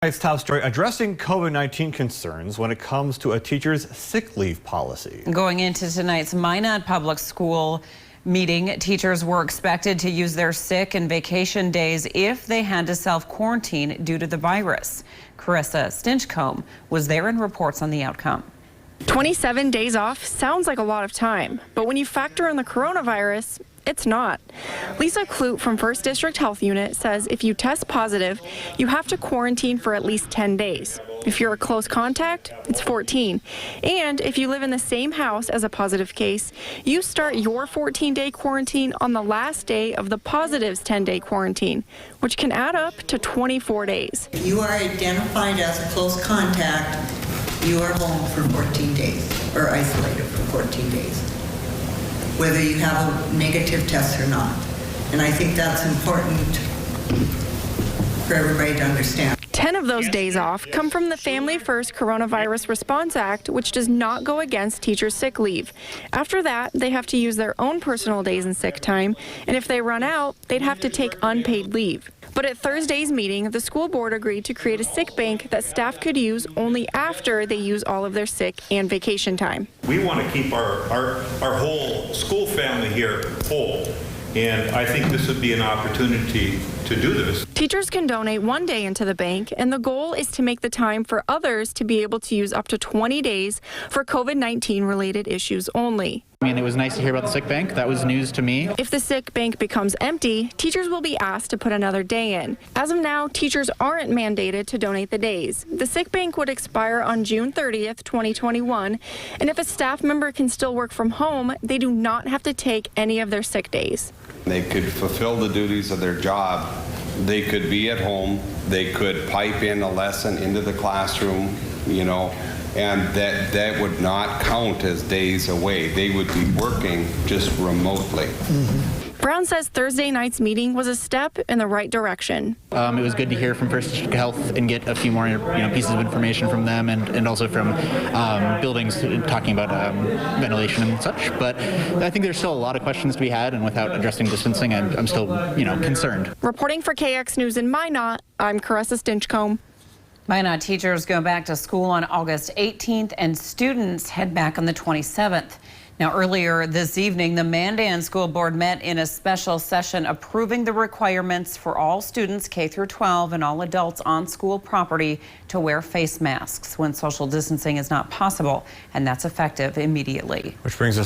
Tonight's top story, addressing COVID-19 concerns when it comes to a teacher's sick leave policy. Going into tonight's Minot Public School meeting, teachers were expected to use their sick and vacation days if they had to self-quarantine due to the virus. Carissa Stinchcomb was there and reports on the outcome. 27 days off sounds like a lot of time, but when you factor in the coronavirus, it's not. Lisa Clute from 1st District Health Unit says if you test positive, you have to quarantine for at least 10 days. If you're a close contact, it's 14. And if you live in the same house as a positive case, you start your 14-day quarantine on the last day of the positive's 10-day quarantine, which can add up to 24 days. If you are identified as a close contact, you are home for 14 days or isolated for 14 days, whether you have a negative test or not. And I think that's important for everybody to understand. 10 of those days off come from the Family First Coronavirus Response Act, which does not go against teachers' sick leave. After that, they have to use their own personal days and sick time, and if they run out, they'd have to take unpaid leave. But at Thursday's meeting, the school board agreed to create a sick bank that staff could use only after they use all of their sick and vacation time. We want to keep our whole school family here whole, and I think this would be an opportunity to do this. Teachers can donate 1 day into the bank, and the goal is to make the time for others to be able to use up to 20 days for COVID-19 related issues only. I mean, it was nice to hear about the sick bank. That was news to me. If the sick bank becomes empty, teachers will be asked to put another day in. As of now, teachers aren't mandated to donate the days. The sick bank would expire on June 30th, 2021, and if a staff member can still work from home, they do not have to take any of their sick days. They could fulfill the duties of their job. They could be at home. They could pipe in a lesson into the classroom, and that would not count as days away. They would be working just remotely. Brown says Thursday night's meeting was a step in the right direction. It was good to hear from First District Health and get a few more pieces of information from them and also from buildings talking about ventilation and such. But I think there's still a lot of questions to be had, and without addressing distancing, I'm still concerned. Reporting for KX News in Minot, I'm Carissa Stinchcomb. Minot teachers go back to school on August 18th and students head back on the 27th. Now, earlier this evening, the Mandan School Board met in a special session approving the requirements for all students K through 12 and all adults on school property to wear face masks when social distancing is not possible, and that's effective immediately. Which brings us